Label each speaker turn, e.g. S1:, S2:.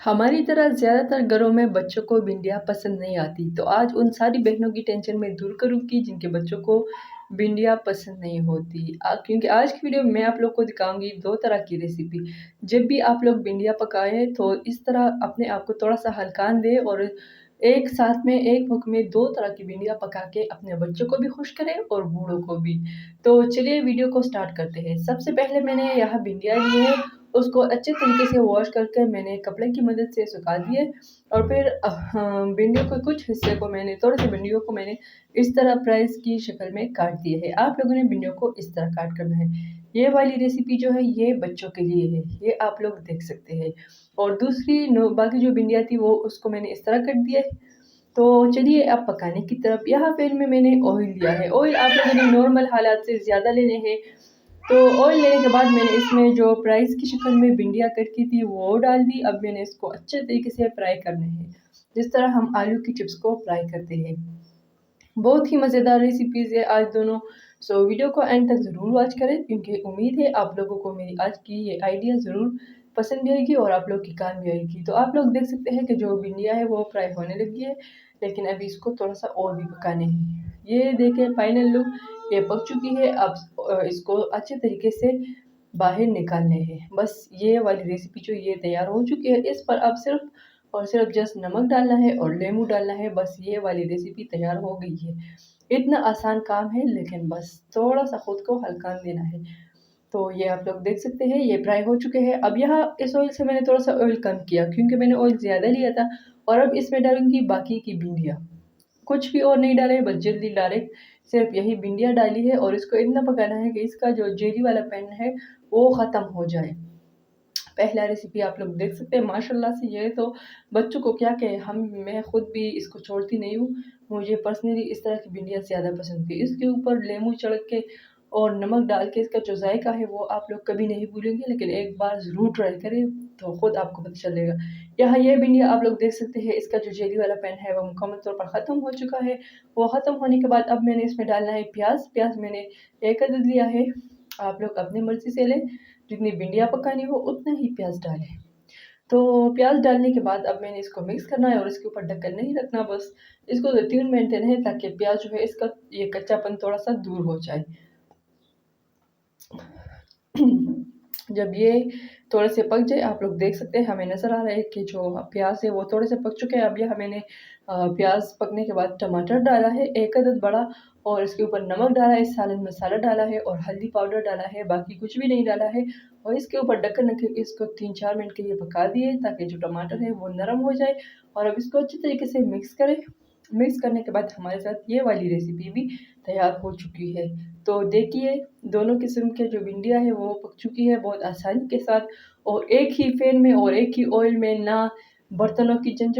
S1: हमारी तरह ज़्यादातर घरों में बच्चों को भिंडियाँ पसंद नहीं आती, तो आज उन सारी बहनों की टेंशन मैं दूर करूँगी जिनके बच्चों को भिंडियाँ पसंद नहीं होती। क्योंकि आज की वीडियो में मैं आप लोग को दिखाऊँगी 2 तरह की रेसिपी। जब भी आप लोग भिंडियाँ पकाएँ तो इस तरह अपने आप को थोड़ा-सा हल्कान दें और एक साथ में एक वक़्त में 2 तरह की भिंडियाँ पका के अपने बच्चों को भी खुश करें और बूढ़ों को भी। तो चलिए वीडियो को स्टार्ट करते हैं। सबसे पहले मैंने यहाँ भिंडियाँ ली है, उसको अच्छे तरीके से वॉश करके मैंने कपड़े की मदद से सुखा दिए और फिर भिंडियों के कुछ हिस्से को मैंने थोड़े से भिंडियों को मैंने इस तरह फ्राइज़ की शक्ल में काट दिए है। आप लोगों ने भिंडियों को इस तरह काट करना है। ये वाली रेसिपी जो है ये बच्चों के लिए है, ये आप लोग देख सकते हैं। और दूसरी नो बाकी जो भिंडियाँ थी वो उसको मैंने इस तरह काट दिया है। तो चलिए अब पकाने की तरफ। यहाँ फिर में मैंने ऑयल लिया है। ऑयल आप लोगों ने नॉर्मल हालात से ज़्यादा लेने हैं। तो ऑयल लेने के बाद मैंने इसमें जो फ्राइज़ की शक्ल में भिंडियाँ कट की थी वो डाल दी। अब मैंने इसको अच्छे तरीके से फ्राई करने हैं, जिस तरह हम आलू की चिप्स को फ्राई करते हैं। बहुत ही मज़ेदार रेसिपीज़ है आज दोनों। सो वीडियो को एंड तक ज़रूर वॉच करें क्योंकि उम्मीद है आप लोगों को मेरी आज की ये आइडिया ज़रूर पसंद भी आएगी और आप लोग की काम भी आएगी। तो आप लोग देख सकते हैं कि जो भिंडियाँ है वो फ्राई होने लगी है, लेकिन अभी इसको थोड़ा-सा और भी पकाने हैं। ये देखें फाइनल लुक, ये पक चुकी है। अब इसको अच्छे तरीके से बाहर निकालने हैं। बस ये वाली रेसिपी जो ये तैयार हो चुकी है, इस पर अब सिर्फ़ और सिर्फ़ जस्ट नमक डालना है और लेमू डालना है, बस ये वाली रेसिपी तैयार हो गई है। इतना आसान काम है लेकिन बस थोड़ा-सा खुद को हल्का देना है। तो ये आप लोग देख सकते हैं ये फ्राई हो चुके हैं। अब यहाँ इस ऑयल से मैंने थोड़ा-सा ऑयल कम किया क्योंकि मैंने ऑयल ज़्यादा लिया था और अब इसमें डालूँगी बाकी की भिंडियाँ। कुछ भी और नहीं डाला है, बस जल्दी डायरेक्ट सिर्फ़ यही भिंडियाँ डाली है और इसको इतना पकाना है कि इसका जो जेली वाला पैन है वो ख़त्म हो जाए। पहला रेसिपी आप लोग देख सकते हैं माशाल्लाह से ये तो बच्चों को क्या कहें मैं खुद भी इसको छोड़ती नहीं हूँ। मुझे पर्सनली इस तरह की भिंडियाँ ज़्यादा पसंद थी। इसके ऊपर लेमू छिड़क के और नमक डाल के इसका जो ज़ायक़ा है वो आप लोग कभी नहीं भूलेंगे, लेकिन एक बार ज़रूर ट्राई करें तो खुद आपको पता चलेगा। यहाँ ये भिंडियाँ आप लोग देख सकते हैं इसका जो जेली वाला पैन है वो मुकम्मल तौर पर ख़त्म हो चुका है। वो ख़त्म होने के बाद अब मैंने इसमें डालना है प्याज़। प्याज़ मैंने 1 अदद लिया है। आप लोग अपनी मर्ज़ी से लें, जितनी भिंडियाँ पकानी हो उतना ही प्याज़ डालें। तो प्याज़ डालने के बाद अब मैंने इसको मिक्स करना है और इसके ऊपर ढक्कन नहीं रखना, बस इसको 2-3 मिनट देने हैं ताकि प्याज़ जो है इसका ये कच्चापन थोड़ा-सा दूर हो जाए। जब ये थोड़े से पक जाए आप लोग देख सकते हैं हमें नज़र आ रहा है कि जो प्याज़ है वो थोड़े से पक चुके हैं। अब यहाँ मैंने प्याज़ पकने के बाद टमाटर डाला है 1 अदद बड़ा और इसके ऊपर नमक डाला है, सालन मसाला डाला है और हल्दी पाउडर डाला है, बाकी कुछ भी नहीं डाला है। और इसके ऊपर ढक्कन रख के इसको 3-4 मिनट के लिए पका दिए ताकि जो टमाटर है वो नरम हो जाए और अब इसको अच्छी तरीके से मिक्स करें। मिक्स करने के बाद हमारे साथ ये वाली रेसिपी भी तैयार हो चुकी है। तो देखिए दोनों किस्म के जो भिंडियाँ हैं वो पक चुकी है बहुत आसानी के साथ और एक ही पैन में और एक ही ऑयल में, ना बर्तनों की झंझट